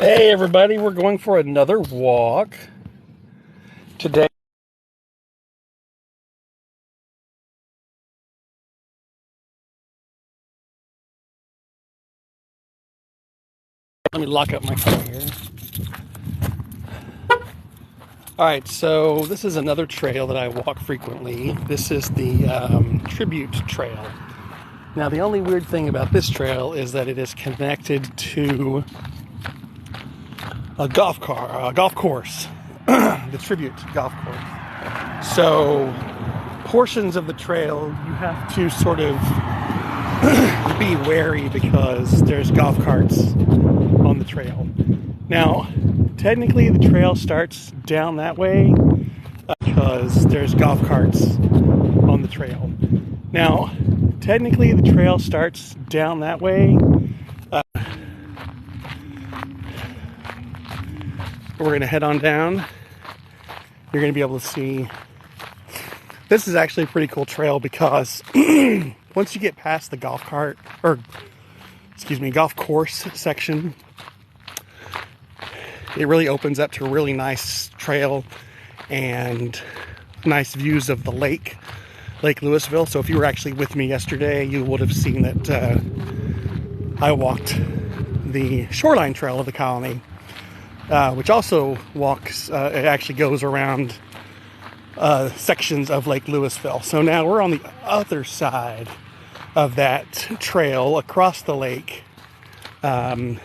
Hey everybody, we're going for another walk today. Let me lock up my car here. Alright, so this is another trail that I walk frequently. This is the Tribute Trail. Now the only weird thing about this trail is that it is connected to a golf course, the Tribute golf course. So portions of the trail you have to sort of be wary because there's golf carts on the trail. Now, technically the trail starts down that way because there's golf carts on the trail. Now, technically the trail starts down that way. We're going to head on down. You're going to be able to see. This is actually a pretty cool trail because once you get past the golf course section, it really opens up to a really nice trail and nice views of the Lake Louisville. So if you were actually with me yesterday, you would have seen that I walked the Shoreline Trail of the Colony, which also it actually goes around sections of Lake Louisville. So now we're on the other side of that trail across the lake. I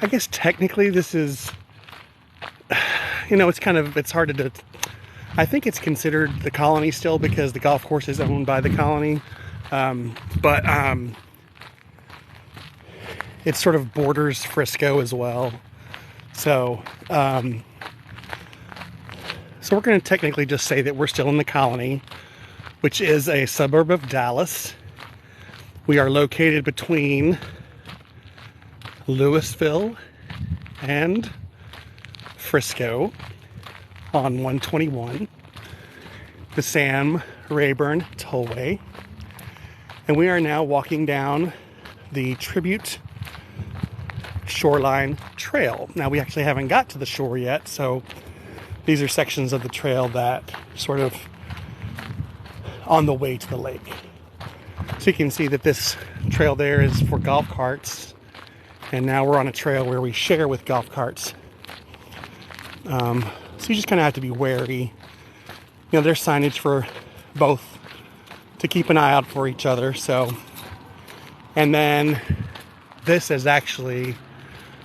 guess technically this is, it's hard to, I think it's considered the Colony still because the golf course is owned by the Colony. But it sort of borders Frisco as well. So we're going to technically just say that we're still in the Colony, which is a suburb of Dallas. We are located between Louisville and Frisco on 121, the Sam Rayburn Tollway. And we are now walking down the Tribute Shoreline Trail. Now, we actually haven't got to the shore yet, so these are sections of the trail that sort of on the way to the lake. So you can see that this trail there is for golf carts, and now we're on a trail where we share with golf carts. So you just kind of have to be wary. There's signage for both to keep an eye out for each other. So, and then this is actually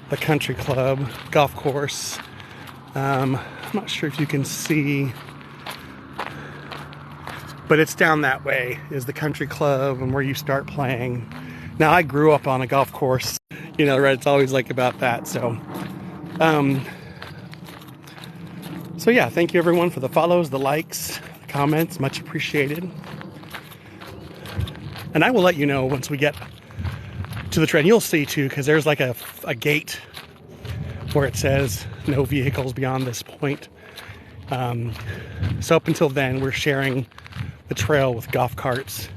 the country club golf course. I'm not sure if you can see, but it's down that way is the country club and where you start playing. Now, I grew up on a golf course, right? It's always like about that. So yeah, thank you everyone for the follows, the likes, the comments, much appreciated. And I will let you know once we get to the trail. You'll see too, because there's like a gate where it says no vehicles beyond this point. So up until then, we're sharing the trail with golf carts.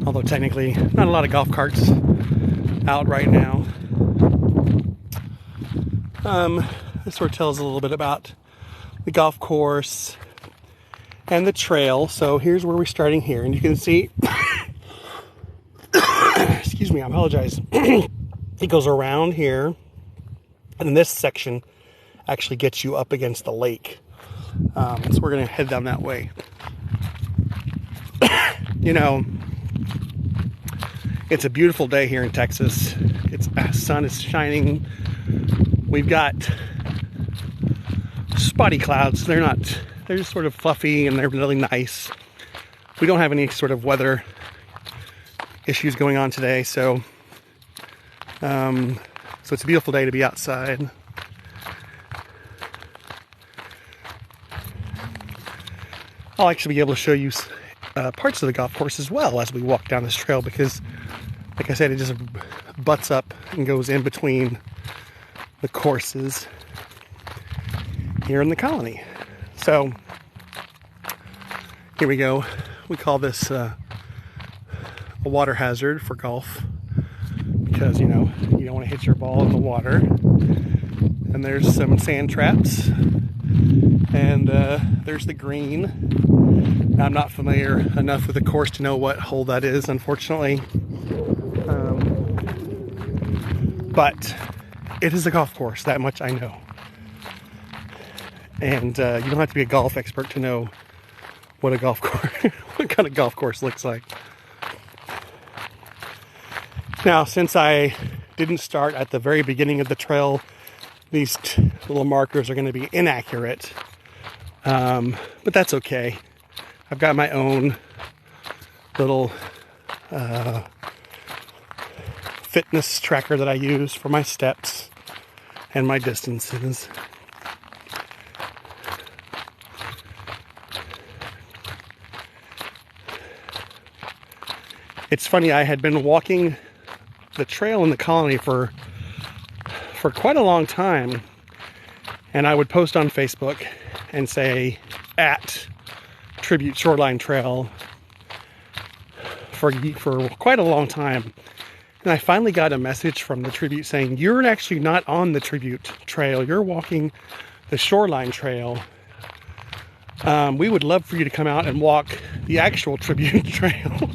Although technically not a lot of golf carts out right now. This sort of tells a little bit about the golf course and the trail. So here's where we're starting here, and you can see excuse me, I apologize. It goes around here, and then this section actually gets you up against the lake. So we're going to head down that way. It's a beautiful day here in Texas. The sun is shining. We've got spotty clouds. They're just sort of fluffy and they're really nice. We don't have any sort of weather issues going on today, so it's a beautiful day to be outside. I'll actually be able to show you parts of the golf course as well as we walk down this trail because, like I said, it just butts up and goes in between the courses here in the Colony. So here we go. We call this a water hazard for golf because, you know, you don't want to hit your ball in the water. And there's some sand traps. And there's the green. I'm not familiar enough with the course to know what hole that is, unfortunately. But it is a golf course, that much I know. And you don't have to be a golf expert to know what a golf course, what kind of golf course looks like. Now, since I didn't start at the very beginning of the trail, these little markers are going to be inaccurate. But that's okay. I've got my own little fitness tracker that I use for my steps and my distances. It's funny, I had been walking the trail in the colony for quite a long time, and I would post on Facebook and say at Tribute Shoreline Trail for quite a long time. And I finally got a message from the Tribute saying, you're actually not on the Tribute Trail, you're walking the Shoreline Trail. We would love for you to come out and walk the actual Tribute Trail.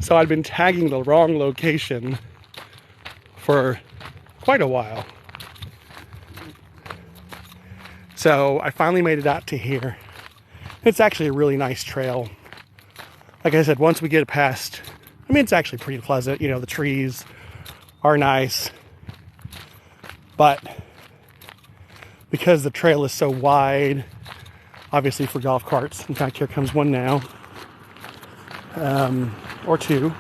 So I'd been tagging the wrong location for quite a while. So I finally made it out to here. It's actually a really nice trail. Like I said, once we get past, I mean, it's actually pretty pleasant. You know, the trees are nice. But because the trail is so wide, obviously for golf carts, in fact, here comes one now. Or two.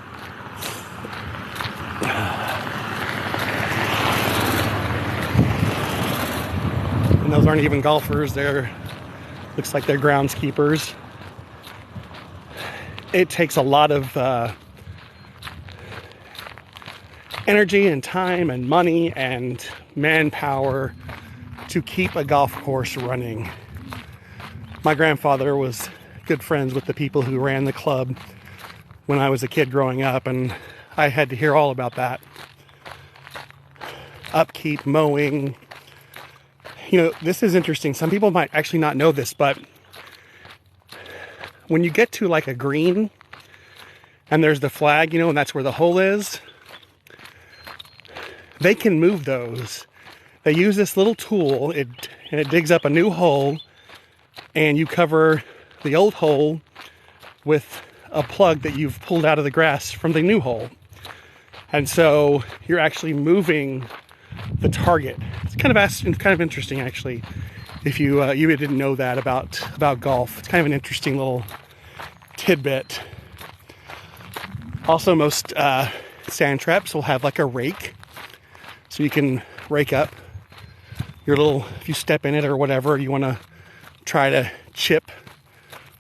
And those aren't even golfers, looks like they're groundskeepers. It takes a lot of energy and time and money and manpower to keep a golf course running. My grandfather was good friends with the people who ran the club when I was a kid growing up, and I had to hear all about that. Upkeep, mowing. You know, this is interesting. Some people might actually not know this, but when you get to like a green and there's the flag, you know, and that's where the hole is, they can move those. They use this little tool, and it digs up a new hole, and you cover the old hole with a plug that you've pulled out of the grass from the new hole. And so you're actually moving the target. It's kind of interesting, actually. If you didn't know that about golf, it's kind of an interesting little tidbit. Also, most sand traps will have like a rake, so you can rake up your little, if you step in it or whatever, you want to try to chip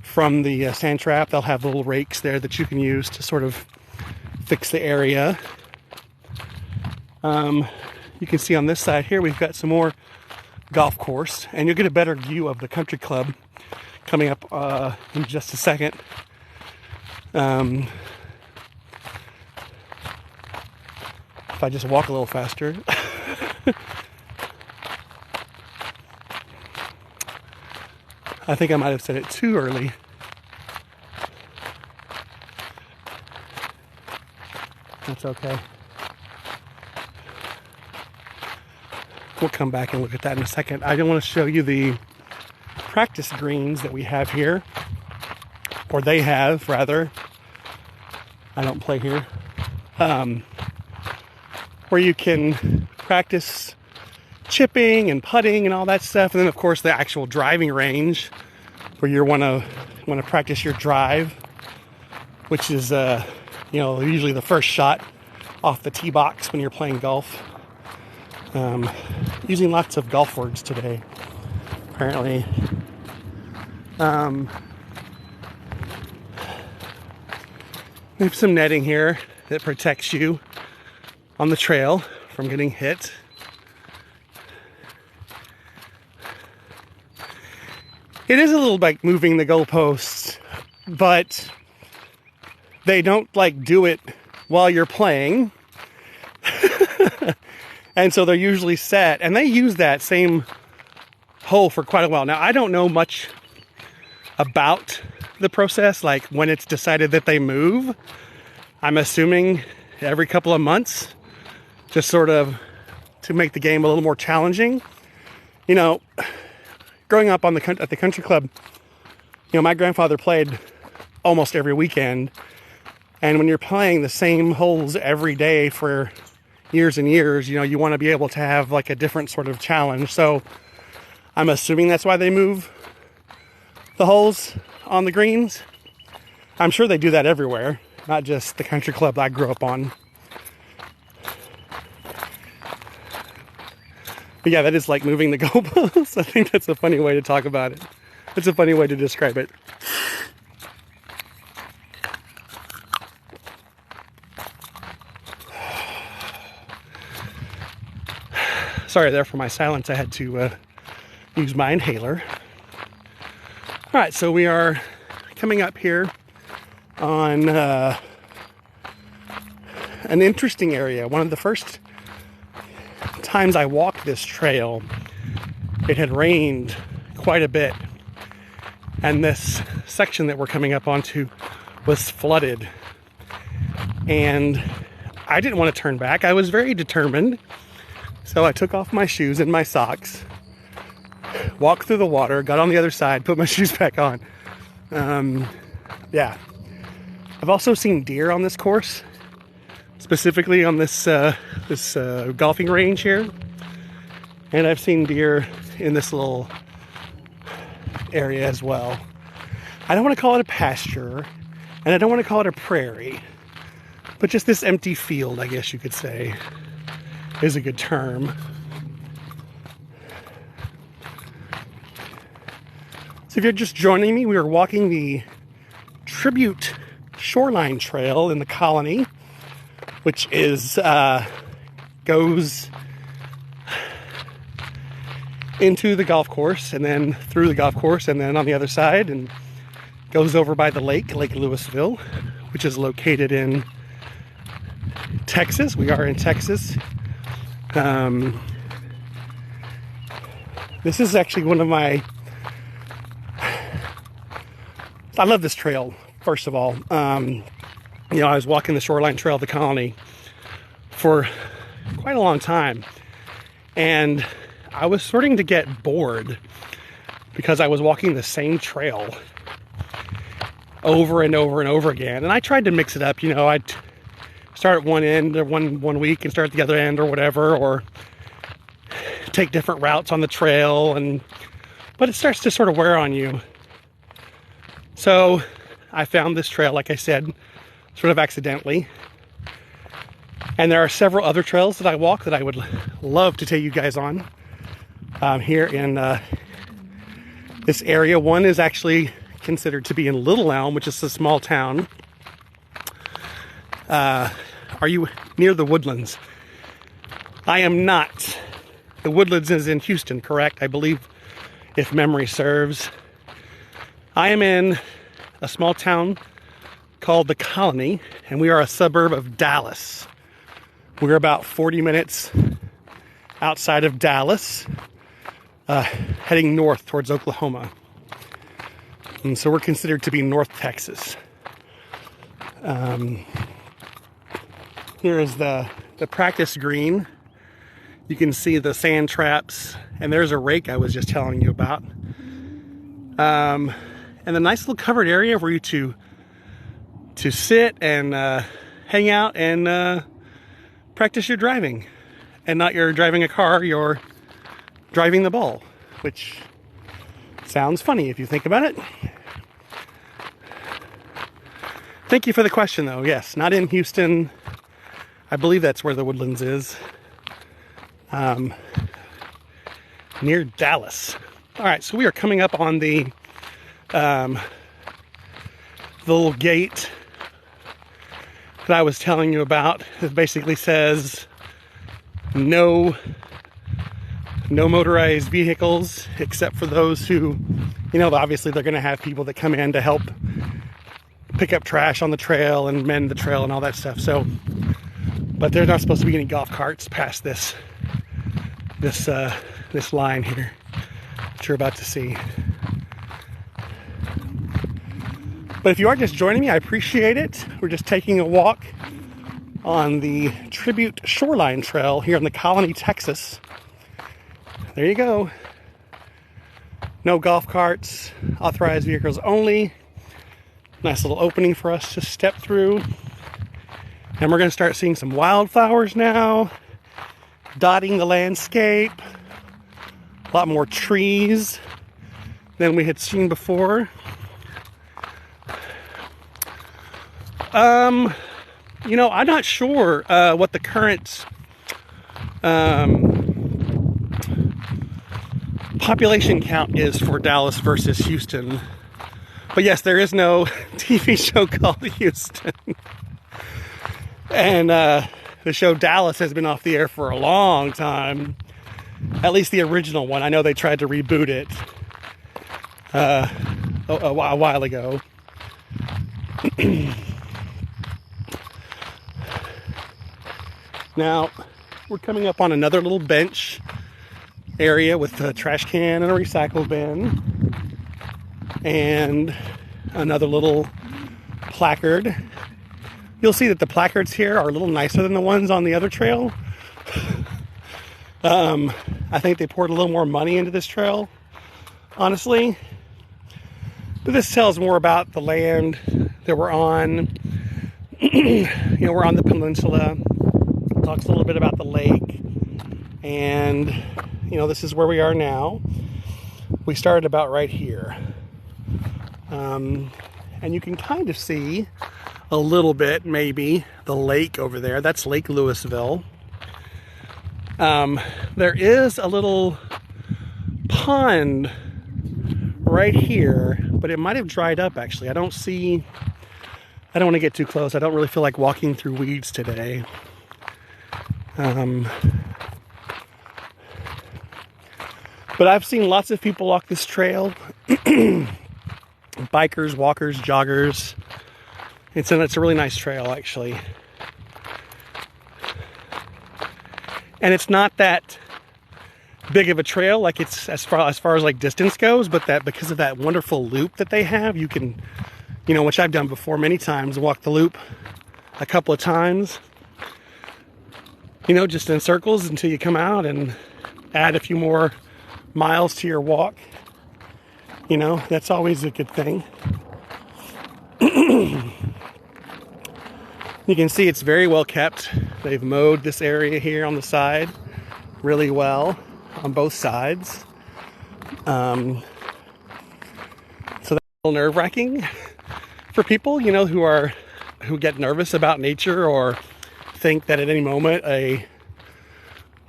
from the sand trap, they'll have little rakes there that you can use to sort of fix the area. You can see on this side here, we've got some more golf course, and you'll get a better view of the country club coming up in just a second. If I just walk a little faster. I think I might have said it too early. That's okay. We'll come back and look at that in a second. I want to show you the practice greens that we have here. Or they have, rather. I don't play here. Where you can practice chipping and putting and all that stuff, and then of course the actual driving range where you want to practice your drive, which is usually the first shot off the tee box when you're playing golf. Using lots of golf words today, apparently. We have some netting here that protects you on the trail from getting hit. It is a little like moving the goalposts, but they don't like do it while you're playing. And so they're usually set, and they use that same hole for quite a while. Now, I don't know much about the process, like when it's decided that they move. I'm assuming every couple of months, just sort of to make the game a little more challenging. You know, growing up at the country club, you know, my grandfather played almost every weekend. And when you're playing the same holes every day for years and years, you know, you want to be able to have like a different sort of challenge. So I'm assuming that's why they move the holes on the greens. I'm sure they do that everywhere, not just the country club I grew up on. But yeah, that is like moving the goalposts. I think that's a funny way to talk about it. It's a funny way to describe it. Sorry there for my silence. I had to use my inhaler. All right, so we are coming up here on an interesting area. One of the first times I walked this trail, it had rained quite a bit, and this section that we're coming up onto was flooded. And I didn't want to turn back. I was very determined. So I took off my shoes and my socks, walked through the water, got on the other side, put my shoes back on. Yeah. I've also seen deer on this course, specifically on this golfing range here. And I've seen deer in this little area as well. I don't want to call it a pasture, and I don't want to call it a prairie, but just this empty field, I guess you could say, is a good term. So if you're just joining me, we are walking the Tribute Shoreline Trail in the Colony, which is goes into the golf course and then through the golf course and then on the other side and goes over by the Lake Louisville, which is located in Texas. We are in Texas. This is actually one of my... I love this trail, first of all. You know, I was walking the Shoreline Trail of the Colony for quite a long time, and I was starting to get bored because I was walking the same trail over and over and over again. And I tried to mix it up. You know, I'd start at one end or one week and start at the other end or whatever, or take different routes on the trail, but it starts to sort of wear on you. So I found this trail, like I said, sort of accidentally. And there are several other trails that I walk that I would love to take you guys on here in this area. One is actually considered to be in Little Elm, which is a small town. Are you near the Woodlands? I am not. The Woodlands is in Houston, correct? I believe, if memory serves. I am in a small town called the Colony, and we are a suburb of Dallas. We're about 40 minutes outside of Dallas, heading north towards Oklahoma. And so we're considered to be North Texas. Here is the practice green. You can see the sand traps, and there's a rake I was just telling you about. And the nice little covered area for you to sit and hang out and practice your driving. And not you're driving a car, you're driving the ball, which sounds funny if you think about it. Thank you for the question, though. Yes, not in Houston. I believe that's where the Woodlands is. Near Dallas. All right, so we are coming up on the little gate that I was telling you about. It basically says no motorized vehicles, except for those who, you know, obviously they're going to have people that come in to help pick up trash on the trail and mend the trail and all that stuff. So, but there's not supposed to be any golf carts past this this line here that you're about to see. But if you are just joining me, I appreciate it. We're just taking a walk on the Tribute Shoreline Trail here in the Colony, Texas. There you go. No golf carts, authorized vehicles only. Nice little opening for us to step through. And we're going to start seeing some wildflowers now, dotting the landscape. A lot more trees than we had seen before. You know, I'm not sure what the current population count is for Dallas versus Houston. But yes, there is no TV show called Houston. And the show Dallas has been off the air for a long time. At least the original one. I know they tried to reboot it a while ago. Now, we're coming up on another little bench area with a trash can and a recycle bin. And another little placard. You'll see that the placards here are a little nicer than the ones on the other trail. I think they poured a little more money into this trail, honestly. But this tells more about the land that we're on. You know, we're on the peninsula. Talks a little bit about the lake. And, you know, this is where we are now. We started about right here. And you can kind of see a little bit, maybe, the lake over there. That's Lake Louisville. There is a little pond right here, but it might have dried up, actually. I don't want to get too close. I don't really feel like walking through weeds today. But I've seen lots of people walk this trail. Bikers, walkers, joggers. It's a really nice trail, actually. And it's not that big of a trail, like it's as far as like distance goes, but that because of that wonderful loop that they have, you can, you know, which I've done before many times, walk the loop a couple of times, you know, just in circles until you come out and add a few more miles to your walk. You know, that's always a good thing. You can see it's very well kept. They've mowed this area here on the side really well on both sides. So that's a little nerve-wracking for people, you know, who get nervous about nature or think that at any moment a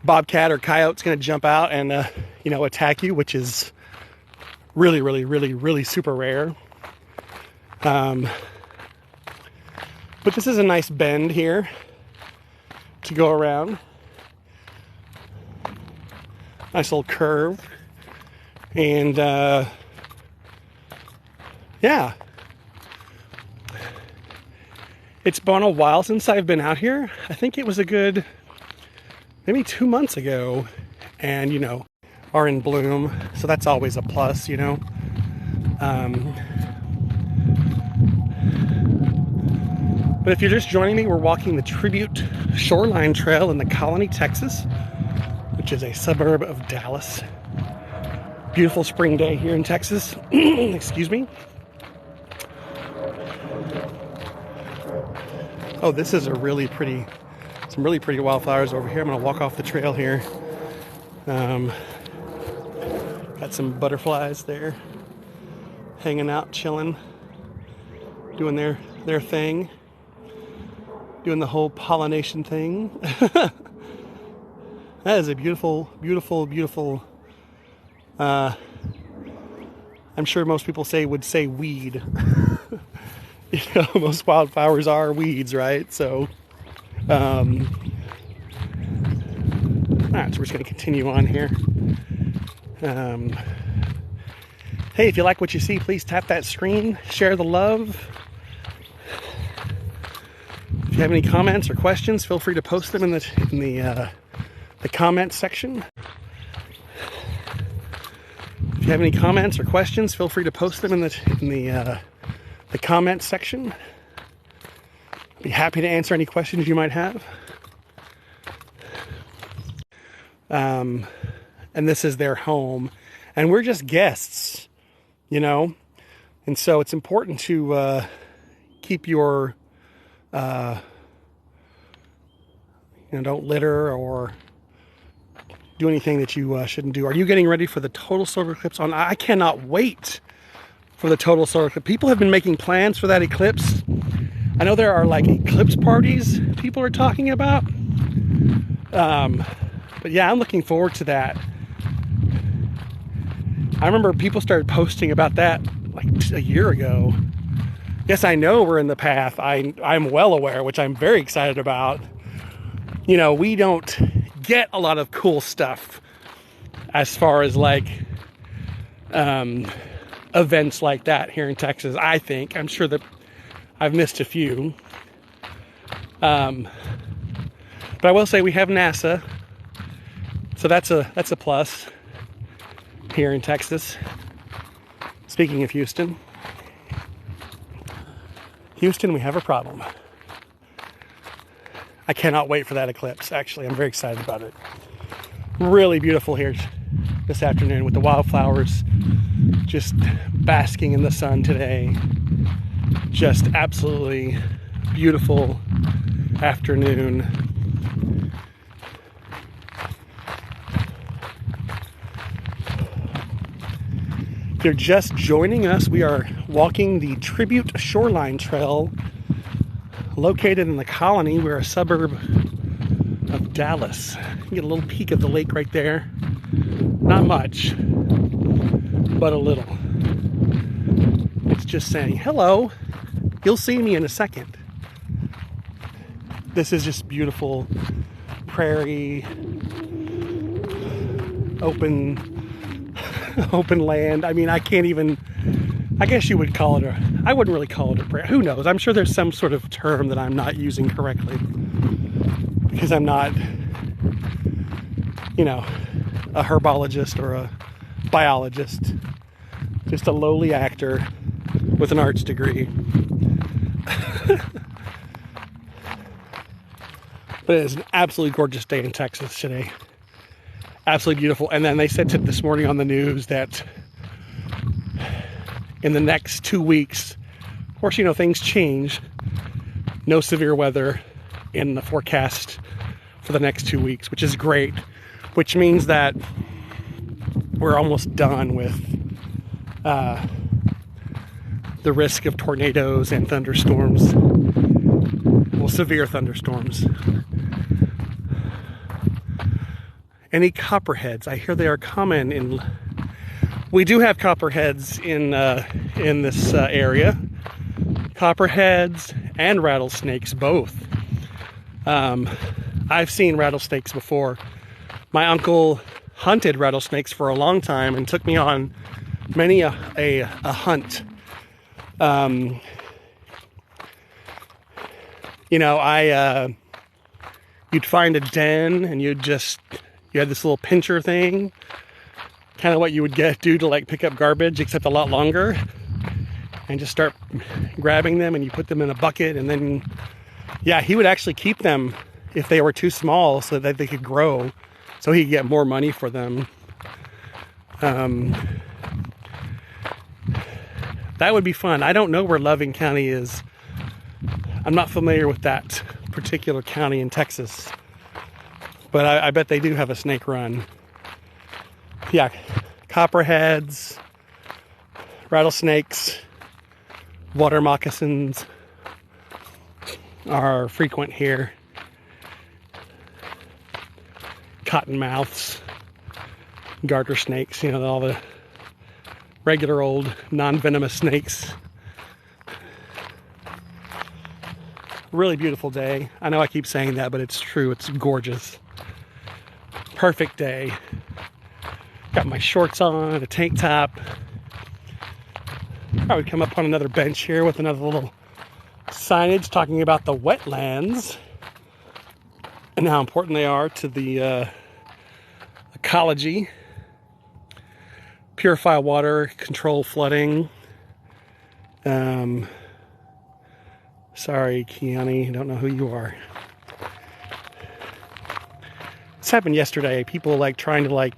bobcat or coyote's going to jump out and you know, attack you, which is really super rare. But this is a nice bend here to go around. Nice little curve. And yeah. It's been a while since I've been out here. I think it was a good maybe 2 months ago. And, you know, are in bloom. So that's always a plus, you know. But if you're just joining me, we're walking the Tribute Shoreline Trail in the Colony, Texas, which is a suburb of Dallas. Beautiful spring day here in Texas. Excuse me. Oh, this is some really pretty wildflowers over here. I'm going to walk off the trail here. Got some butterflies there, hanging out, chilling, doing their thing. Doing the whole pollination thing. That is a beautiful I'm sure most people would say weed. You know, most wildflowers are weeds, right? So alright, so we're just going to continue on here. Hey, if you like what you see, please tap that screen, share the love. If you have any comments or questions, feel free to post them in the comment section. If you have any comments or questions, feel free to post them in the comment section. Be happy to answer any questions you might have. And this is their home, and we're just guests, you know, and so it's important to keep your, don't litter or do anything that you shouldn't do. Are you getting ready for the total solar eclipse on? I cannot wait for the total solar eclipse. People have been making plans for that eclipse. I know there are like eclipse parties people are talking about. But yeah, I'm looking forward to that. I remember people started posting about that like a year ago. Yes, I know we're in the path. I'm well aware, which I'm very excited about. You know, we don't get a lot of cool stuff as far as like events like that here in Texas, I think. I'm sure that I've missed a few. But I will say we have NASA. So that's a plus here in Texas. Speaking of Houston, we have a problem. I cannot wait for that eclipse, actually. I'm very excited about it. Really beautiful here this afternoon with the wildflowers just basking in the sun today. Just absolutely beautiful afternoon. If you're just joining us, we are walking the Tribute Shoreline Trail located in the Colony. We're a suburb of Dallas. You can get a little peek of the lake right there. Not much, but a little. It's just saying hello. You'll see me in a second. This is just beautiful prairie, open land. I mean, I guess you would call it I wouldn't really call it a prairie. Who knows? I'm sure there's some sort of term that I'm not using correctly because I'm not, a herbologist or a biologist. Just a lowly actor with an arts degree. But it is an absolutely gorgeous day in Texas today. Absolutely beautiful. And then they said this morning on the news that in the next 2 weeks, of course, things change. No severe weather in the forecast for the next 2 weeks, which is great. Which means that we're almost done with the risk of tornadoes and thunderstorms. Well, severe thunderstorms. Any copperheads? I hear they are common we do have copperheads in this area. Copperheads and rattlesnakes, both. I've seen rattlesnakes before. My uncle hunted rattlesnakes for a long time and took me on many a hunt. You'd find a den and you had this little pincher thing, kind of what you would do to like pick up garbage, except a lot longer, and just start grabbing them and you put them in a bucket, and then he would actually keep them if they were too small so that they could grow, so he could get more money for them. That would be fun. I don't know where Loving County is. I'm not familiar with that particular county in Texas, but I bet they do have a snake run. Yeah, copperheads, rattlesnakes, water moccasins are frequent here. Cottonmouths, garter snakes, all the regular old non-venomous snakes. Really beautiful day. I know I keep saying that, but it's true. It's gorgeous. Perfect day. Got my shorts on, a tank top. Probably come up on another bench here with another little signage talking about the wetlands and how important they are to the ecology. purify water, control flooding. Sorry, Kiani, I don't know who you are. This happened yesterday. People like trying to like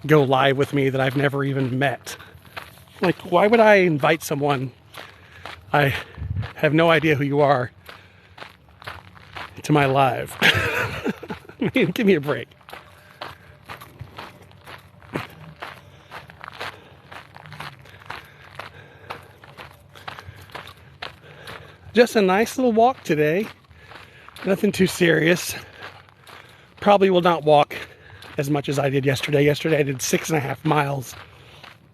go live with me that I've never even met. Like, why would I invite someone I have no idea who you are to my live? I mean, give me a break. Just a nice little walk today. Nothing too serious. Probably will not walk as much as I did yesterday. Yesterday I did 6.5 miles.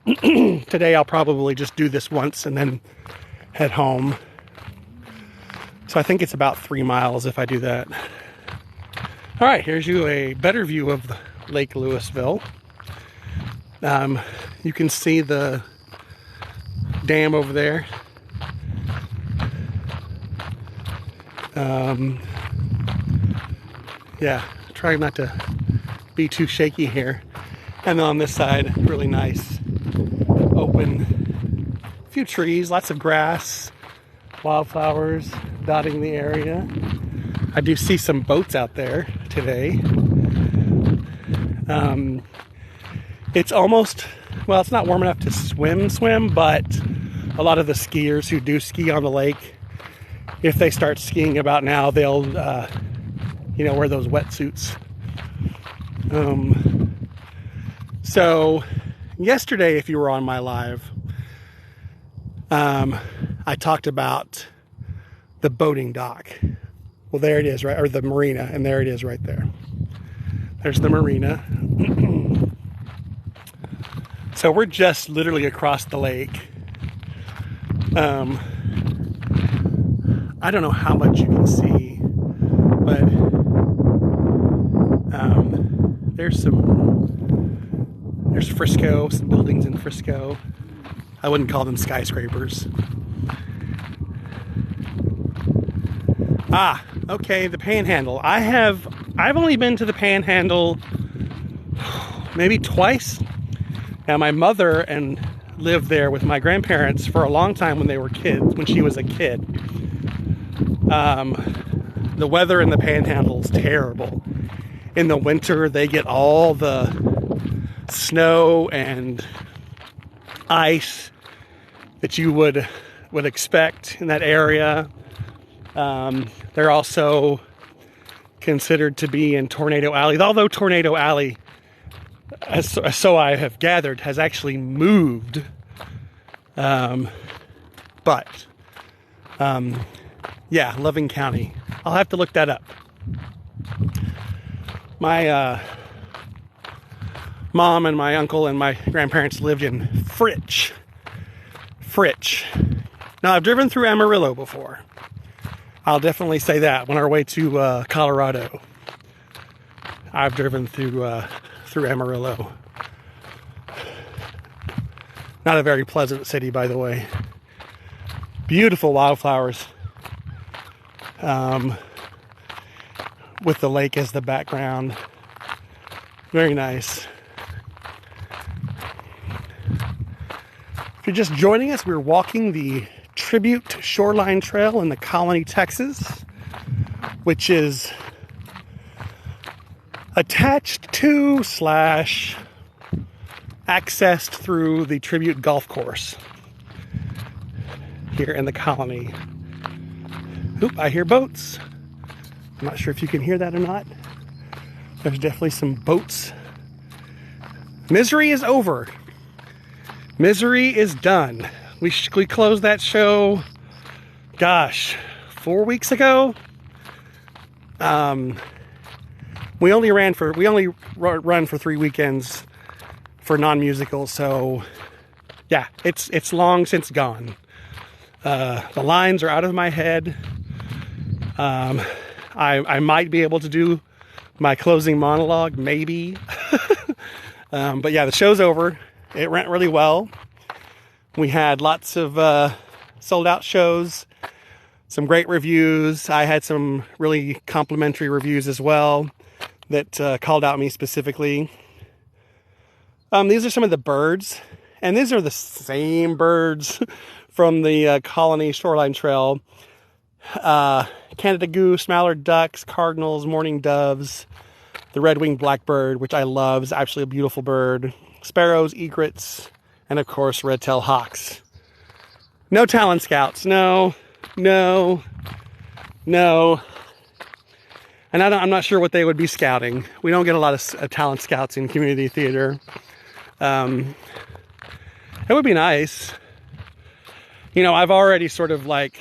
Today I'll probably just do this once and then head home. So I think it's about 3 miles if I do that. All right, here's you a better view of Lake Louisville. You can see the dam over there. Yeah, trying not to be too shaky here. And then on this side, really nice, open, few trees, lots of grass, wildflowers dotting the area. I do see some boats out there today. It's almost, well, it's not warm enough to swim, but a lot of the skiers who do ski on the lake, if they start skiing about now, they'll, wear those wetsuits. So yesterday, if you were on my live, I talked about the boating dock. Well, there it is, right? Or the marina, and there it is right there. There's the marina. So we're just literally across the lake. I don't know how much you can see, but there's Frisco, some buildings in Frisco. I wouldn't call them skyscrapers. Okay, the Panhandle. I've only been to the Panhandle maybe twice. Now my mother lived there with my grandparents for a long time when they were kids, when she was a kid. The weather in the Panhandle is terrible. In the winter, they get all the snow and ice that you would expect in that area. They're also considered to be in Tornado Alley, although Tornado Alley, so I have gathered, has actually moved. Yeah, Loving County. I'll have to look that up. My mom and my uncle and my grandparents lived in Fritch. Now, I've driven through Amarillo before. I'll definitely say that. On our way to Colorado, I've driven through Amarillo. Not a very pleasant city, by the way. Beautiful wildflowers. With the lake as the background. Very nice. If you're just joining us, we're walking the Tribute Shoreline Trail in the Colony, Texas, which is attached to / accessed through the Tribute Golf Course here in the Colony. Oop, I hear boats. I'm not sure if you can hear that or not. There's definitely some boats. Misery is over. Misery is done. We closed that show, gosh, 4 weeks ago. We only run for 3 weekends for non-musicals, so yeah, it's long since gone. The lines are out of my head. I might be able to do my closing monologue, maybe. But yeah, the show's over. It went really well. We had lots of sold out shows, some great reviews. I had some really complimentary reviews as well that called out me specifically. These are some of the birds, and these are the same birds from the Colony Shoreline Trail. Canada goose, mallard ducks, cardinals, mourning doves, the red-winged blackbird, which I love, is actually a beautiful bird, sparrows, egrets, and of course red-tailed hawks. No talon scouts, no. And I'm not sure what they would be scouting. We don't get a lot of talent scouts in community theater. It would be nice. You know, I've already sort of like,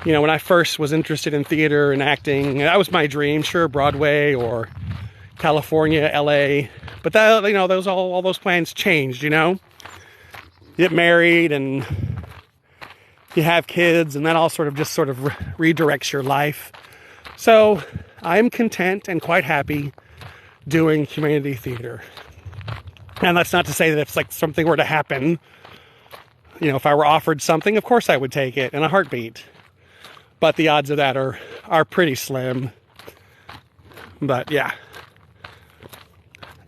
you know, when I first was interested in theater and acting, that was my dream. Sure, Broadway or California, LA. But that, you know, all those plans changed, you know? You get married and you have kids, and that all sort of redirects your life. So I'm content and quite happy doing community theater. And that's not to say that if like something were to happen, you know, if I were offered something, of course I would take it in a heartbeat. But the odds of that are pretty slim. But yeah.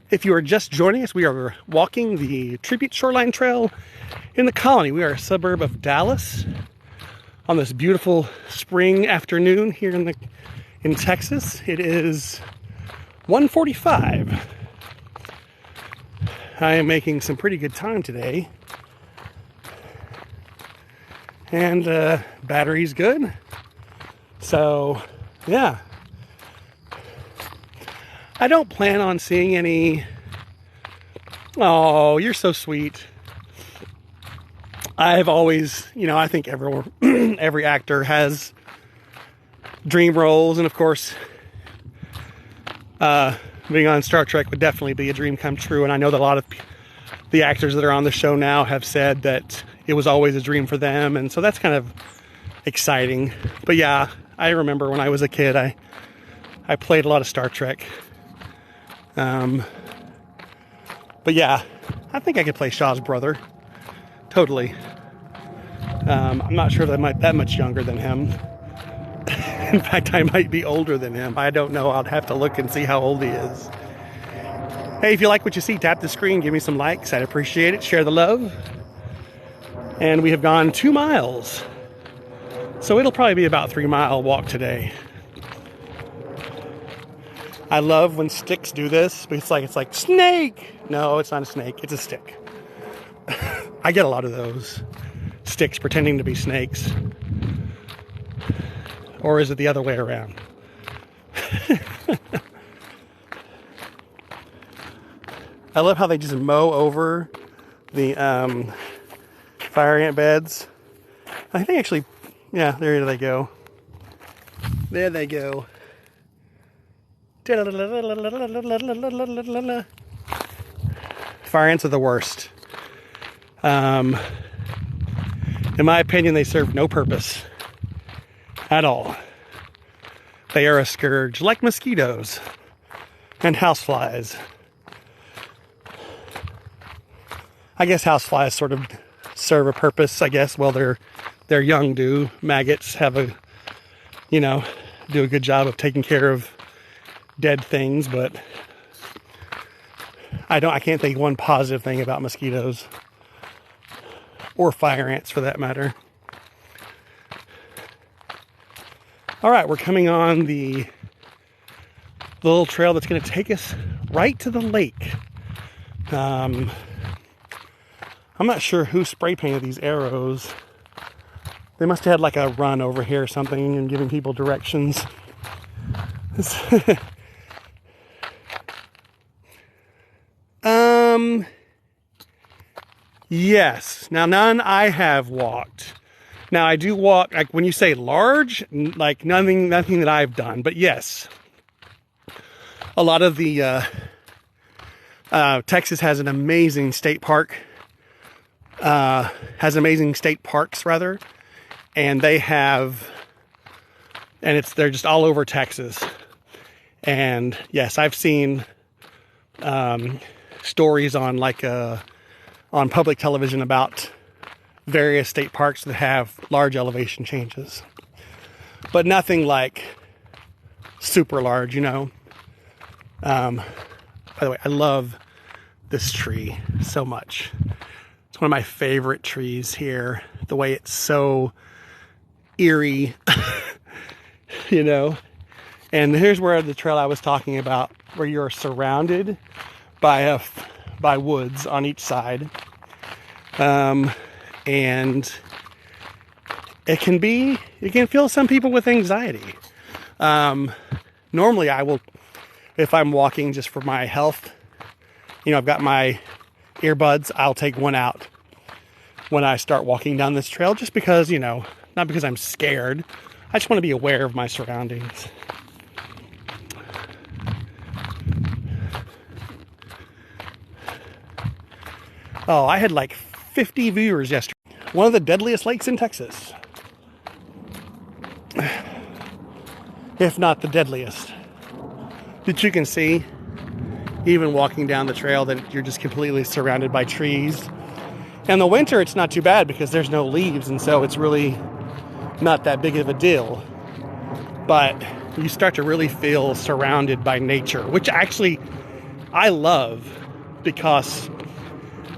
If you are just joining us, we are walking the Tribute Shoreline Trail in the Colony. We are a suburb of Dallas on this beautiful spring afternoon here in Texas. It is 1:45. I am making some pretty good time today. And battery's good. So, yeah. I don't plan on seeing any... Oh, you're so sweet. I've always, you know, I think every actor has dream roles, and of course, being on Star Trek would definitely be a dream come true. And I know that a lot of the actors that are on the show now have said that it was always a dream for them, and so that's kind of exciting. But yeah, I remember when I was a kid, I played a lot of Star Trek. But yeah, I think I could play Shaw's brother. Totally. I'm not sure that I'm that much younger than him. In fact, I might be older than him. I don't know. I'll have to look and see how old he is. Hey, if you like what you see, tap the screen, give me some likes. I'd appreciate it. Share the love. And we have gone 2 miles. So it'll probably be about 3-mile walk today. I love when sticks do this, but it's like snake. No, it's not a snake. It's a stick. I get a lot of those sticks pretending to be snakes. Or is it the other way around? I love how they just mow over the fire ant beds. I think actually, yeah, there they go. There they go. Fire ants are the worst. In my opinion, they serve no purpose at all. They are a scourge, like mosquitoes and houseflies. I guess houseflies sort of serve a purpose, I guess. Well, their young do. Maggots have do a good job of taking care of dead things, but I can't think of one positive thing about mosquitoes or fire ants for that matter. All right, we're coming on the little trail that's going to take us right to the lake. I'm not sure who spray painted these arrows. They must have had like a run over here or something and giving people directions. Yes. Now, none I have walked. Now, I do walk, like when you say large, like nothing that I've done. But yes, a lot of the, Texas has an amazing state park, has amazing state parks rather. And they have, and they're just all over Texas. And yes, I've seen, stories on on public television about various state parks that have large elevation changes, but nothing like super large, you know. By the way, I love this tree so much. It's one of my favorite trees here. The way it's so eerie, you know. And here's where the trail I was talking about, where you're surrounded by woods on each side, and it can fill some people with anxiety. Normally I will, if I'm walking just for my health, you know, I've got my earbuds, I'll take one out when I start walking down this trail, just because, you know, not because I'm scared. I just want to be aware of my surroundings. Oh, I had like 50 viewers yesterday. One of the deadliest lakes in Texas. If not the deadliest. That you can see, even walking down the trail, that you're just completely surrounded by trees. In the winter, it's not too bad because there's no leaves, and so it's really not that big of a deal. But you start to really feel surrounded by nature, which actually I love, because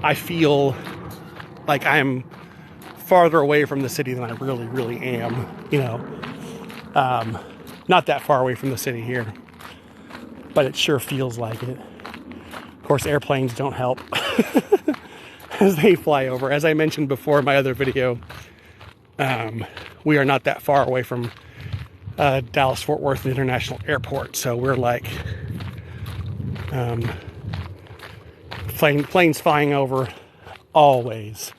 I feel like I'm farther away from the city than I really, really am, you know. Not that far away from the city here, but it sure feels like it. Of course, airplanes don't help as they fly over. As I mentioned before in my other video, we are not that far away from Dallas-Fort Worth International Airport, so we're like planes flying over always.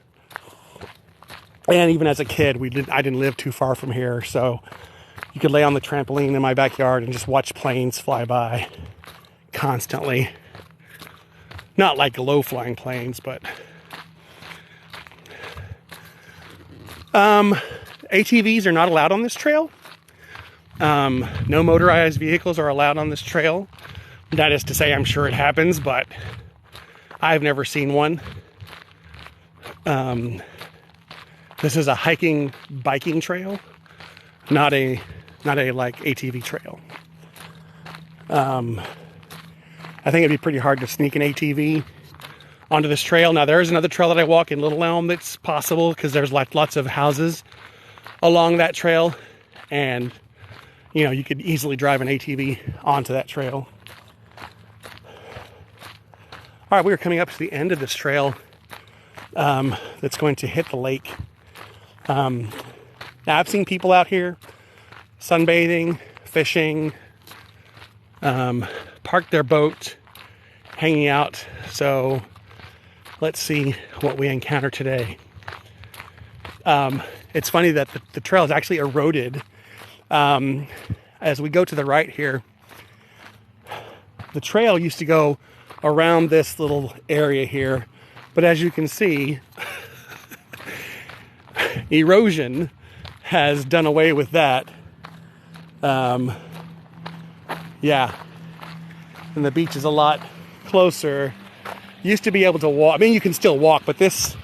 And even as a kid, I didn't live too far from here, so you could lay on the trampoline in my backyard and just watch planes fly by constantly. Not like low-flying planes, but ATVs are not allowed on this trail. No motorized vehicles are allowed on this trail. That is to say, I'm sure it happens, but I've never seen one. This is a hiking, biking trail, not a like ATV trail. I think it'd be pretty hard to sneak an ATV onto this trail. Now, there is another trail that I walk in Little Elm that's possible, because there's lots of houses along that trail, and you know, you could easily drive an ATV onto that trail. All right, we are coming up to the end of this trail that's going to hit the lake. Now, I've seen people out here sunbathing, fishing, parked their boat, hanging out. So let's see what we encounter today. It's funny that the trail is actually eroded. As we go to the right here, the trail used to go around this little area here, but as you can see, erosion has done away with that. Yeah, and the beach is a lot closer. Used to be able to walk. I mean, you can still walk, but this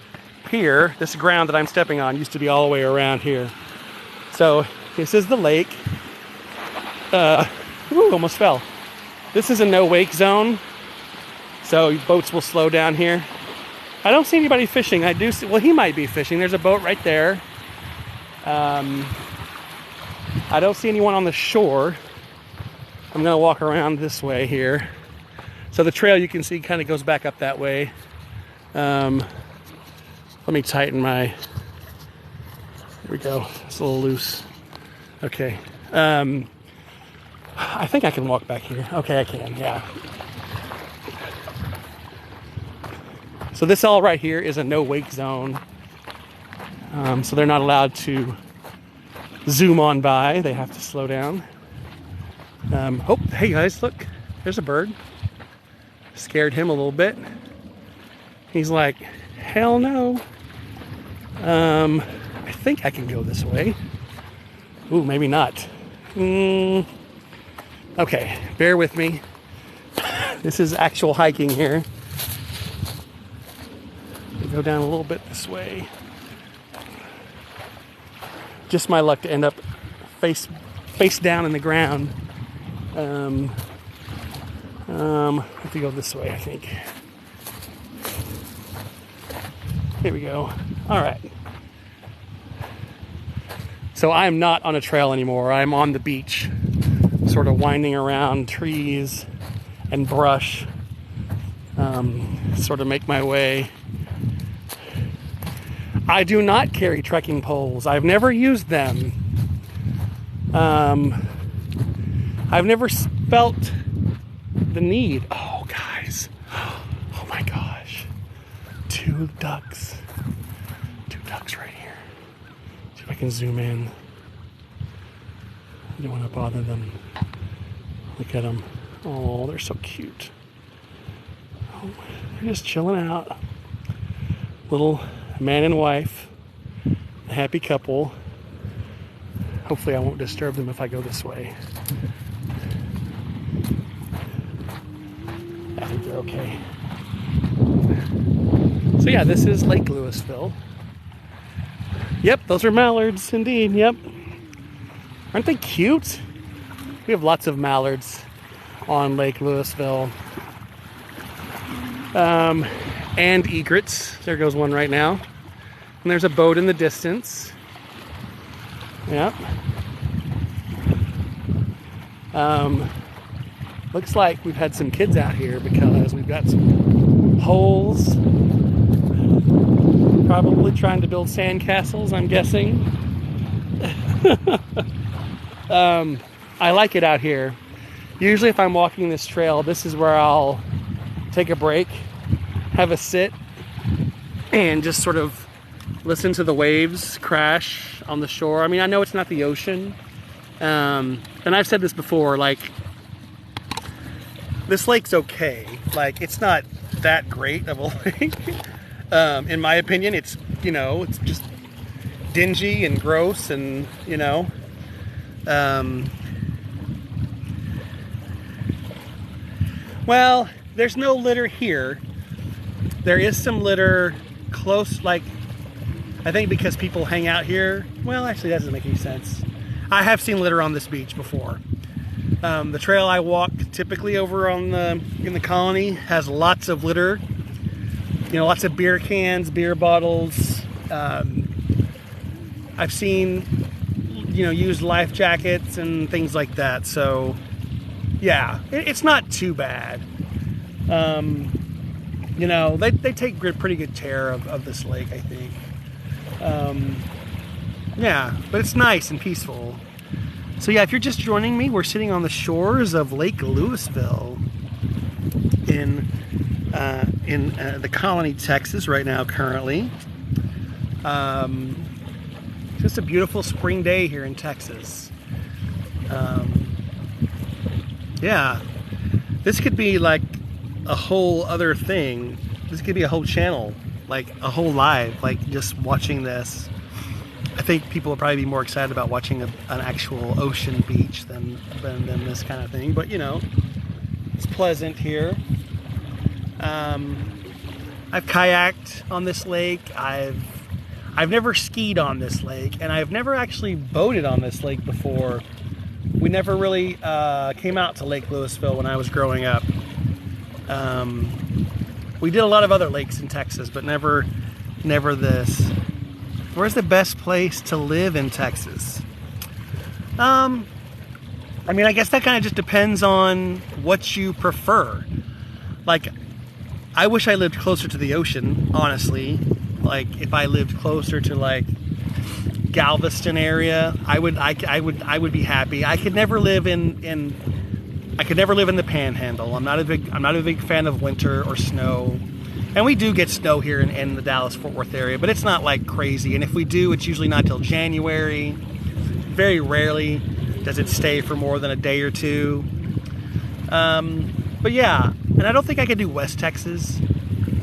ground that I'm stepping on used to be all the way around here. So this is the lake. Almost fell. This is a no wake zone, so boats will slow down here. I don't see anybody fishing. I do see, well, he might be fishing. There's a boat right there. I don't see anyone on the shore. I'm going to walk around this way here. So the trail, you can see, kind of goes back up that way. Let me tighten my... Here we go. It's a little loose. Okay. I think I can walk back here. Okay, I can, yeah. So this all right here is a no-wake zone. So they're not allowed to zoom on by. They have to slow down. Oh, hey guys, look. There's a bird. Scared him a little bit. He's like, hell no. I think I can go this way. Ooh, maybe not. Okay, bear with me. This is actual hiking here. We go down a little bit this way. Just my luck to end up face down in the ground. Have to go this way, I think. Here we go. All right. So I'm not on a trail anymore. I'm on the beach, sort of winding around trees and brush, sort of make my way. I do not carry trekking poles. I've never used them. I've never felt the need. Oh, guys. Oh my gosh. Two ducks right here. See if I can zoom in. I don't want to bother them. Look at them. Oh, they're so cute. Oh, they're just chilling out. Little man and wife. A happy couple. Hopefully I won't disturb them if I go this way. I think they're okay. So yeah, this is Lake Louisville. Yep, those are mallards, indeed, yep. Aren't they cute? We have lots of mallards on Lake Louisville. And egrets. There goes one right now. And there's a boat in the distance. Yep. Looks like we've had some kids out here because we've got some poles. Probably trying to build sandcastles, I'm guessing. I like it out here. Usually if I'm walking this trail, this is where I'll take a break, have a sit, and just sort of listen to the waves crash on the shore. I mean, I know it's not the ocean. And I've said this before, like, this lake's okay. Like, it's not that great of a lake. In my opinion, it's, you know, it's just dingy and gross and, you know. Well, there's no litter here. There is some litter close, like, I think because people hang out here. Well, actually, that doesn't make any sense. I have seen litter on this beach before. The trail I walk typically over on in the colony has lots of litter. You know, lots of beer cans, beer bottles. I've seen, you know, used life jackets and things like that. So, yeah, it's not too bad. You know, they take pretty good care of this lake, I think. Yeah, but it's nice and peaceful. So yeah, if you're just joining me, we're sitting on the shores of Lake Louisville in the Colony, Texas right now currently. Just a beautiful spring day here in Texas. Yeah, this could be like a whole other thing. This could be a whole channel, like a whole live, like just watching this. I think people will probably be more excited about watching an actual ocean beach than this kind of thing. But you know, it's pleasant here. I've kayaked on this lake. I've never skied on this lake, and I've never actually boated on this lake before. We never really came out to Lake Louisville when I was growing up. We did a lot of other lakes in Texas, but never this. Where's the best place to live in Texas? I mean, I guess that kind of just depends on what you prefer. Like, I wish I lived closer to the ocean, honestly. Like, if I lived closer to, like, Galveston area, I would be happy. I could never live in the Panhandle. I'm not a big fan of winter or snow. And we do get snow here in the Dallas-Fort Worth area, but it's not like crazy. And if we do, it's usually not till January. Very rarely does it stay for more than a day or two. But yeah, and I don't think I could do West Texas.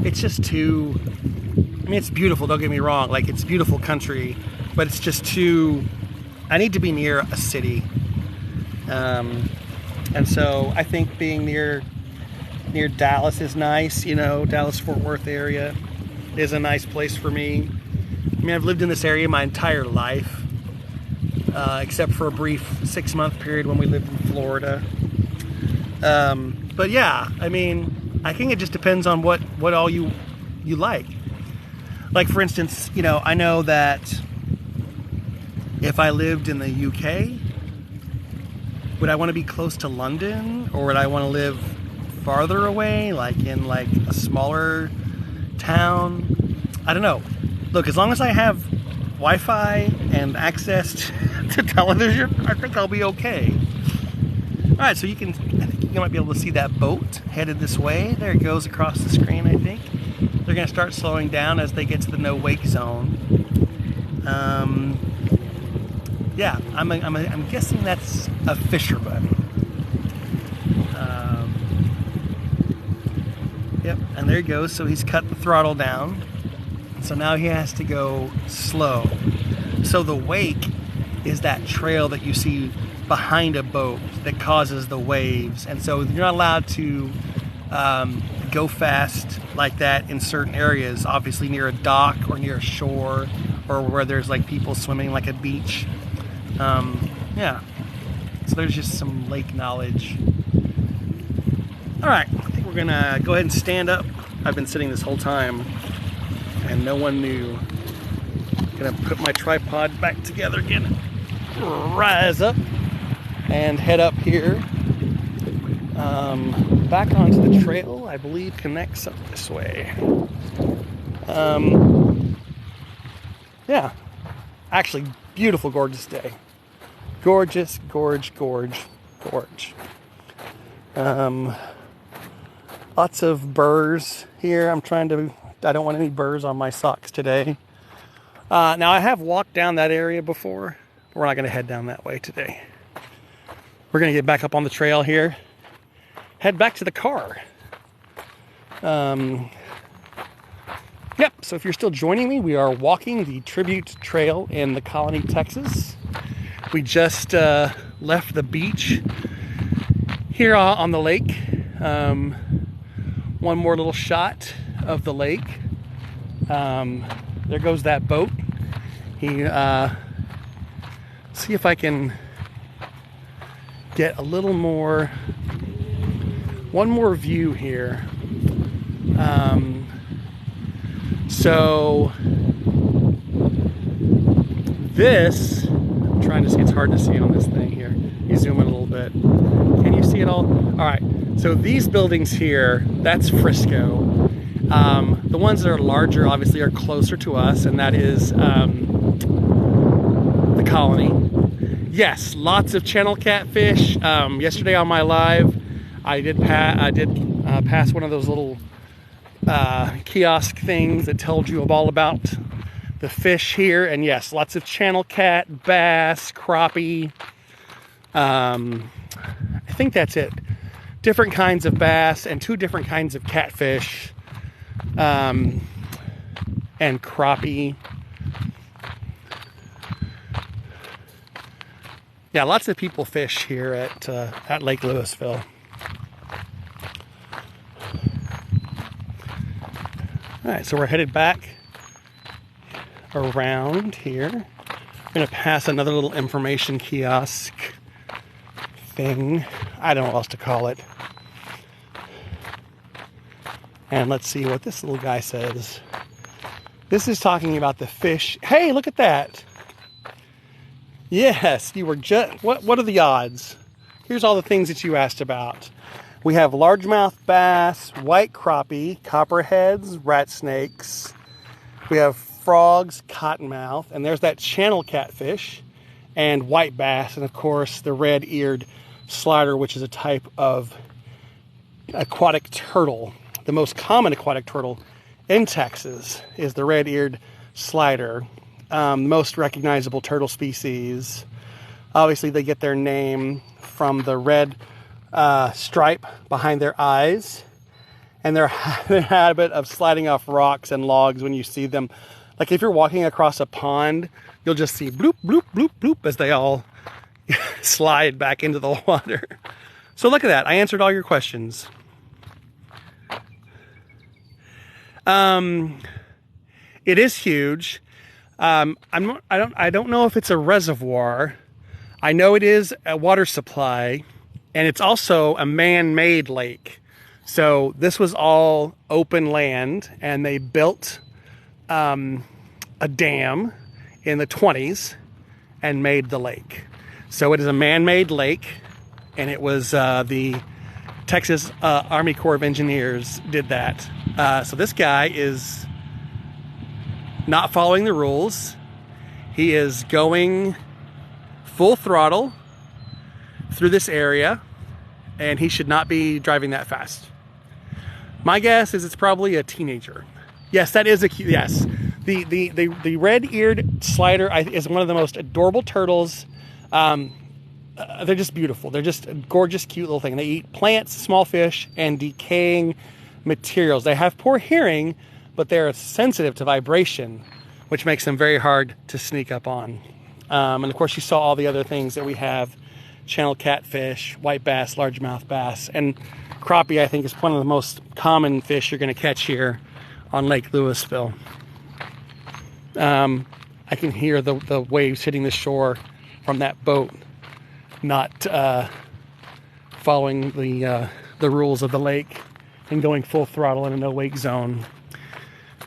It's just too, I mean, it's beautiful, don't get me wrong. Like, it's beautiful country, but it's just too, I need to be near a city. And so I think being near Dallas is nice, you know. Dallas-Fort Worth area is a nice place for me. I mean, I've lived in this area my entire life, except for a brief 6-month period when we lived in Florida. But yeah, I mean, I think it just depends on what all you like. Like, for instance, you know, I know that if I lived in the UK, would I want to be close to London, or would I want to live farther away, like in like a smaller town? I don't know. Look, as long as I have Wi-Fi and access to television, I think I'll be okay. All right, so I think you might be able to see that boat headed this way. There it goes across the screen, I think. They're going to start slowing down as they get to the no wake zone. Yeah, I'm guessing that's a fisherman. Yep, and there he goes. So he's cut the throttle down. So now he has to go slow. So the wake is that trail that you see behind a boat that causes the waves. And so you're not allowed to go fast like that in certain areas, obviously near a dock or near a shore or where there's like people swimming, like a beach. Yeah, so there's just some lake knowledge. All right, I think we're gonna go ahead and stand up. I've been sitting this whole time and no one knew. Gonna put my tripod back together again, rise up and head up here. Back onto the trail, I believe connects up this way. Yeah, actually beautiful, gorgeous day. Gorgeous, gorge. Lots of burrs here. I don't want any burrs on my socks today. Now I have walked down that area before, but we're not going to head down that way today. We're going to get back up on the trail here, head back to the car. Yep, so if you're still joining me, we are walking the Tribute Trail in the Colony, Texas. We just left the beach here on the lake. One more little shot of the lake. There goes that boat. See if I can get a little more, one more view here. So this, I'm trying to see, it's hard to see on this thing here. You zoom in a little bit. Can you see it all? All right, so these buildings here, that's Frisco. The ones that are larger obviously are closer to us, and that is the Colony. Yes, lots of channel catfish. Yesterday on my live, I did pass one of those little kiosk things that told you all about the fish here, and yes, lots of channel cat, bass, crappie. I think that's it. Different kinds of bass and 2 different kinds of catfish, and crappie. Yeah, lots of people fish here at Lake Louisville. All right, so we're headed back around here. We're gonna pass another little information kiosk thing. I don't know what else to call it. And let's see what this little guy says. This is talking about the fish. Hey, look at that. Yes, you were just, what are the odds? Here's all the things that you asked about. We have largemouth bass, white crappie, copperheads, rat snakes. We have frogs, cottonmouth, and there's that channel catfish, and white bass, and of course the red-eared slider, which is a type of aquatic turtle. The most common aquatic turtle in Texas is the red-eared slider. The most recognizable turtle species. Obviously they get their name from the red stripe behind their eyes and their habit of sliding off rocks and logs when you see them. Like if you're walking across a pond, you'll just see bloop, bloop, bloop, bloop as they all slide back into the water. So look at that. I answered all your questions. It is huge. I don't know if it's a reservoir. I know it is a water supply, and it's also a man-made lake. So this was all open land, and they built a dam in the 20s and made the lake. So it is a man-made lake, and it was the Texas Army Corps of Engineers did that. So this guy is not following the rules. He is going full throttle through this area, and he should not be driving that fast. My guess is it's probably a teenager. Yes, that is yes. The red-eared slider is one of the most adorable turtles. They're just beautiful. They're just a gorgeous, cute little thing. They eat plants, small fish, and decaying materials. They have poor hearing, but they're sensitive to vibration, which makes them very hard to sneak up on. And of course, you saw all the other things that we have: channel catfish, white bass, largemouth bass, and crappie. I think is one of the most common fish you're going to catch here on Lake Louisville. I can hear the waves hitting the shore from that boat, not following the rules of the lake and going full throttle in a no-wake zone.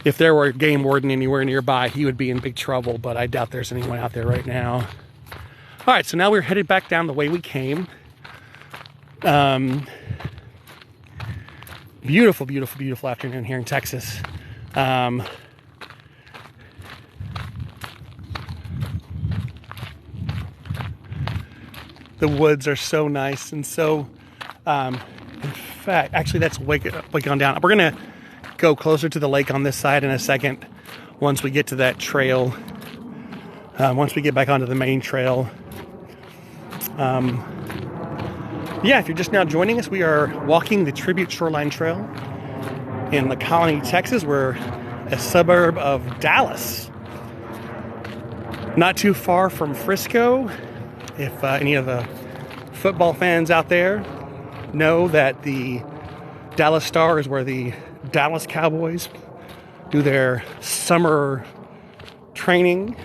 If there were a game warden anywhere nearby, he would be in big trouble, but I doubt there's anyone out there right now. All right, so now we're headed back down the way we came. Beautiful, beautiful, beautiful afternoon here in Texas. The woods are so nice and so, in fact, actually that's way gone down. We're going to go closer to the lake on this side in a second once we get to that trail, once we get back onto the main trail. Yeah, if you're just now joining us, we are walking the Tribute Shoreline Trail in the Colony, Texas. We're a suburb of Dallas, not too far from Frisco. If any of the football fans out there know that the Dallas Star is where the Dallas Cowboys do their summer training.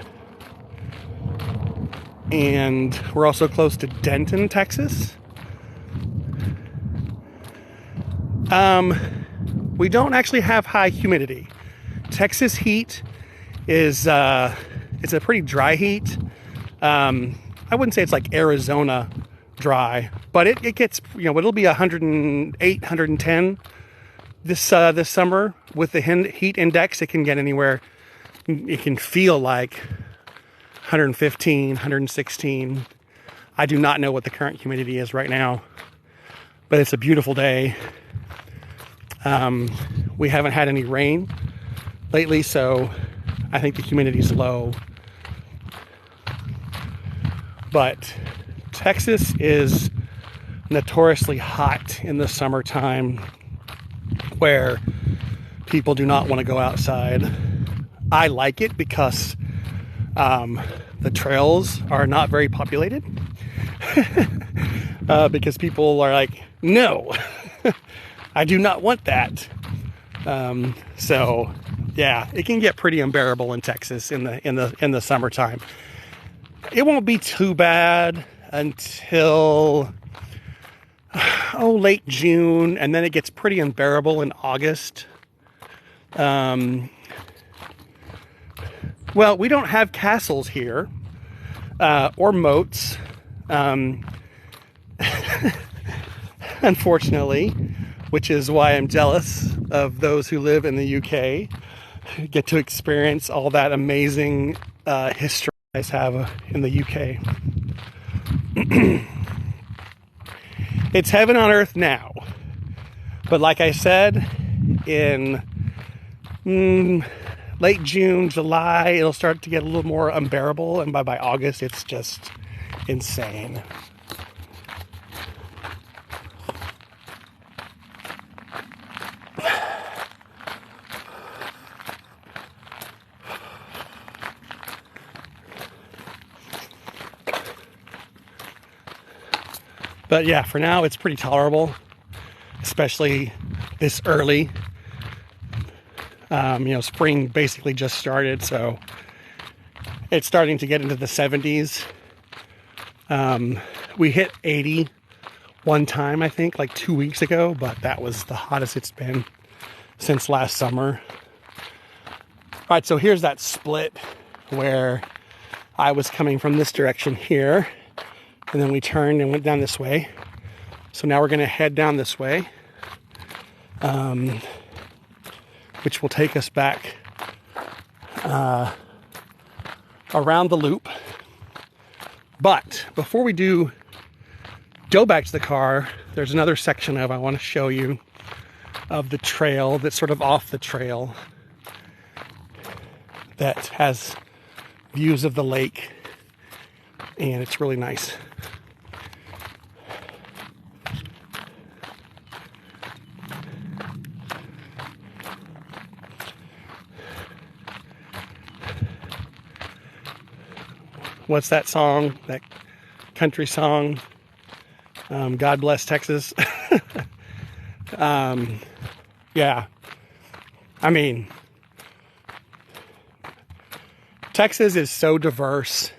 And we're also close to Denton, Texas. We don't actually have high humidity. Texas heat is it's a pretty dry heat. I wouldn't say it's like Arizona dry, but it gets, it'll be 108, 110 this summer. With the heat index, it can get anywhere. It can feel like 115, 116. I do not know what the current humidity is right now, but it's a beautiful day. We haven't had any rain lately, so I think the humidity is low. But Texas is notoriously hot in the summertime, where people do not want to go outside. I like it because the trails are not very populated. Because people are like, no, I do not want that. So yeah, it can get pretty unbearable in Texas in the summertime. It won't be too bad until late June, and then it gets pretty unbearable in August. Well, we don't have castles here or moats, unfortunately, which is why I'm jealous of those who live in the UK, get to experience all that amazing history you guys have in the UK. It's heaven on earth now, but like I said, in late June, July, it'll start to get a little more unbearable, and by August, it's just insane. But yeah, for now, it's pretty tolerable, especially this early. Spring basically just started, so it's starting to get into the 70s. We hit 80 one time, I think, like 2 weeks ago, but that was the hottest it's been since last summer. All right, so here's that split where I was coming from this direction here, and then we turned and went down this way. So now we're going to head down this way, which will take us back around the loop. But before we go back to the car, there's another section I want to show you of the trail that's sort of off the trail that has views of the lake, and it's really nice. What's that song? That country song? God Bless Texas. Yeah. I mean, Texas is so diverse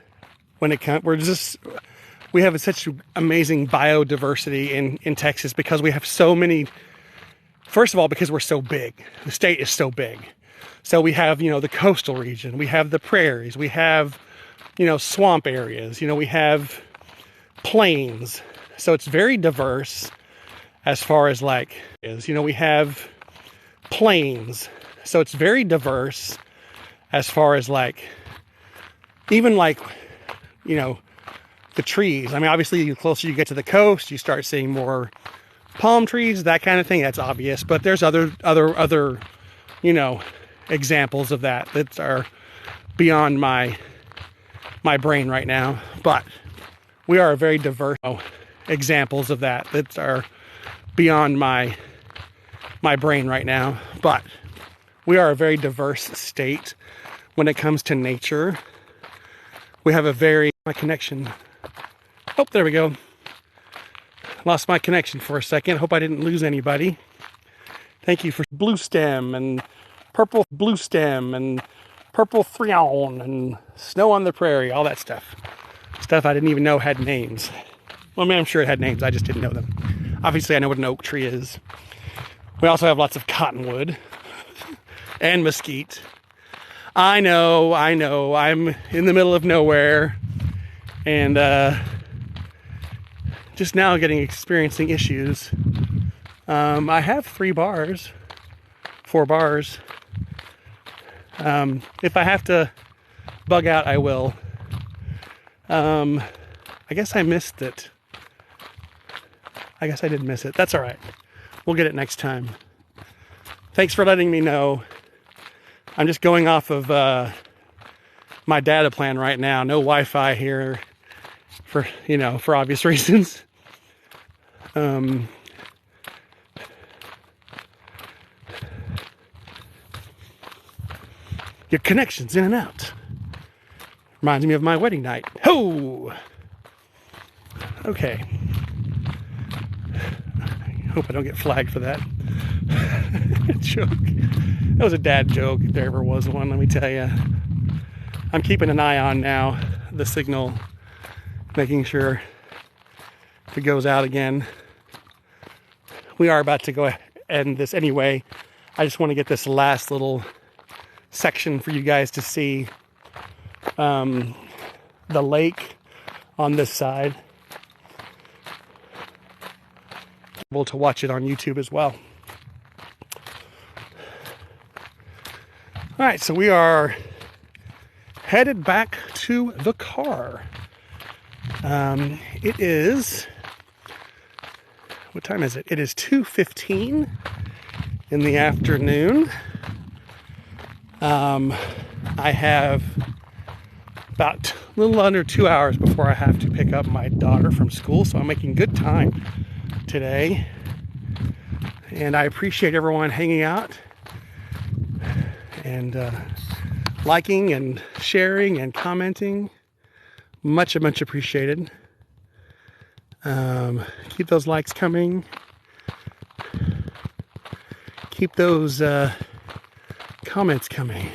when it comes. We have such amazing biodiversity in Texas because we have so many. First of all, because we're so big, the state is so big. So we have, the coastal region, we have the prairies, we have, swamp areas, we have plains. So it's very diverse as far as we have plains. So it's very diverse as far as even the trees. I mean, obviously, the closer you get to the coast, you start seeing more palm trees, that kind of thing. That's obvious. But there's other examples of that are beyond my brain right now. But we are a very diverse examples of that are beyond my brain right now. But we are a very diverse state when it comes to nature. We have my connection. Oh, there we go. Lost my connection for a second. Hope I didn't lose anybody. Thank you for blue stem and purple freon and snow on the prairie, all that stuff. Stuff I didn't even know had names. Well, I mean, I'm sure it had names. I just didn't know them. Obviously, I know what an oak tree is. We also have lots of cottonwood and mesquite. I know. I'm in the middle of nowhere, and just now experiencing issues. I have 4 bars. If I have to bug out, I will. I guess I missed it. I guess I did miss it. That's all right. We'll get it next time. Thanks for letting me know. I'm just going off of my data plan right now. No Wi-Fi here for obvious reasons. Your connection's in and out. Reminds me of my wedding night. Ho! Okay. Hope I don't get flagged for that joke. That was a dad joke, if there ever was one, let me tell you. I'm keeping an eye on now, the signal, making sure if it goes out again. We are about to go end this anyway. I just want to get this last little section for you guys to see the lake on this side. Able to watch it on YouTube as well. All right, so we are headed back to the car. It is, what time is it? It is 2:15 in the afternoon. I have about a little under 2 hours before I have to pick up my daughter from school, so I'm making good time today. And I appreciate everyone hanging out and liking and sharing and commenting. Much appreciated. Keep those likes coming. Keep those comments coming.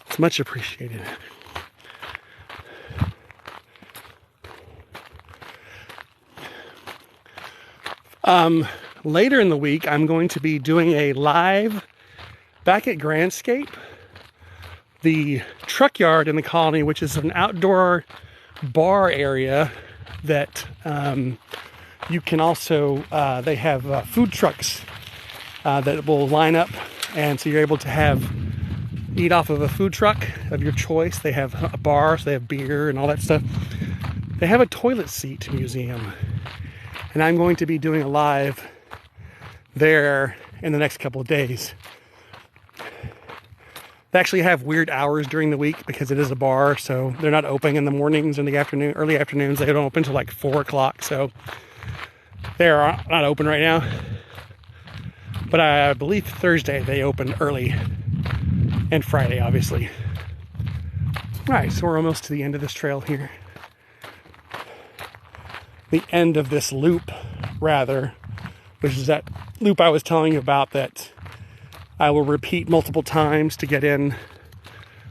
It's much appreciated. Later in the week, I'm going to be doing a live back at Grandscape the truck yard in the colony, which is an outdoor bar area that you can also, they have food trucks that will line up, and so you're able to eat off of a food truck of your choice. They have a bar, so they have beer and all that stuff. They have a toilet seat museum, and I'm going to be doing a live there in the next couple of days. They actually have weird hours during the week because it is a bar, so they're not open in the mornings and the afternoon, early afternoons. They don't open until like 4 o'clock, so they're not open right now. But I believe Thursday they open early, and Friday, obviously. All right, so we're almost to the end of this trail here. The end of this loop, rather, which is that loop I was telling you about that I will repeat multiple times to get in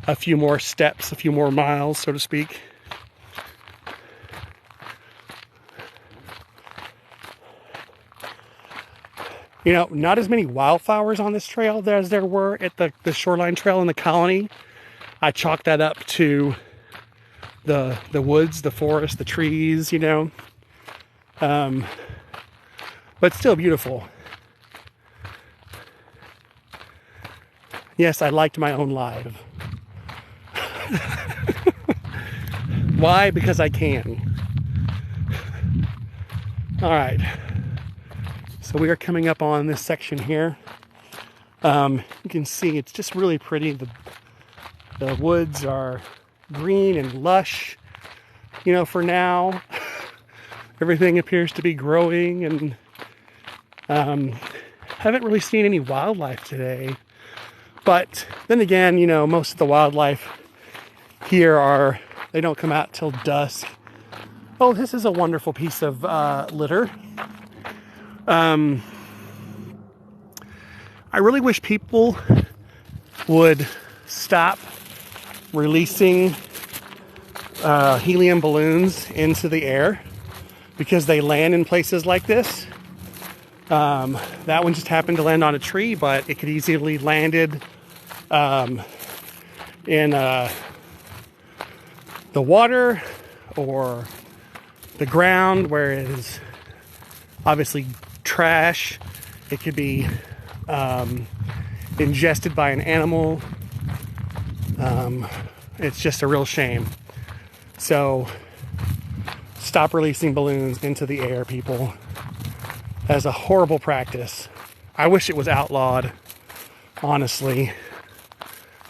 a few more steps, a few more miles, so to speak. You know, not as many wildflowers on this trail as there were at the Shoreline Trail in the colony. I chalked that up to the woods, the forest, the trees, you know. But still beautiful. Yes, I liked my own live. Why? Because I can. All right. So we are coming up on this section here. You can see it's just really pretty. The woods are green and lush. You know, for now, everything appears to be growing, and haven't really seen any wildlife today. But then again, you know, most of the wildlife here they don't come out till dusk. Oh, this is a wonderful piece of litter. I really wish people would stop releasing helium balloons into the air because they land in places like this. That one just happened to land on a tree, but it could easily landed in the water or the ground where it is obviously trash. It could be ingested by an animal. It's just a real shame. So stop releasing balloons into the air, people. That is a horrible practice. I wish it was outlawed, honestly.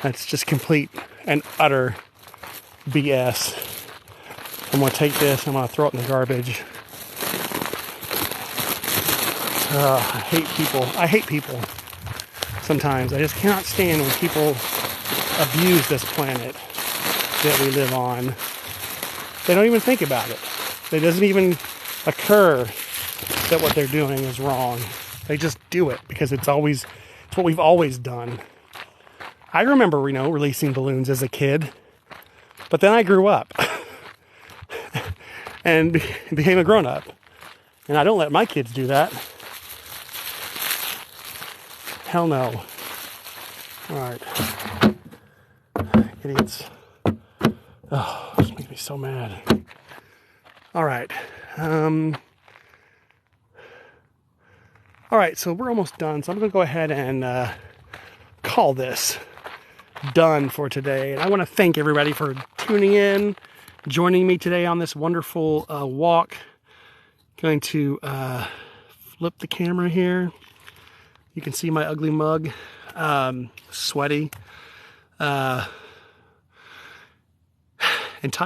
That's just complete and utter BS. I'm going to take this, I'm going to throw it in the garbage. I hate people sometimes. I just cannot stand when people abuse this planet that we live on. They don't even think about it. It doesn't even occur that what they're doing is wrong. They just do it because it's what we've always done. I remember, releasing balloons as a kid, but then I grew up and became a grown-up, and I don't let my kids do that. Hell no. All right. Idiots. Oh, this makes me so mad. All right. All right, so we're almost done. So I'm going to go ahead and call this done for today. And I want to thank everybody for tuning in, joining me today on this wonderful walk. Going to flip the camera here. You can see my ugly mug, sweaty.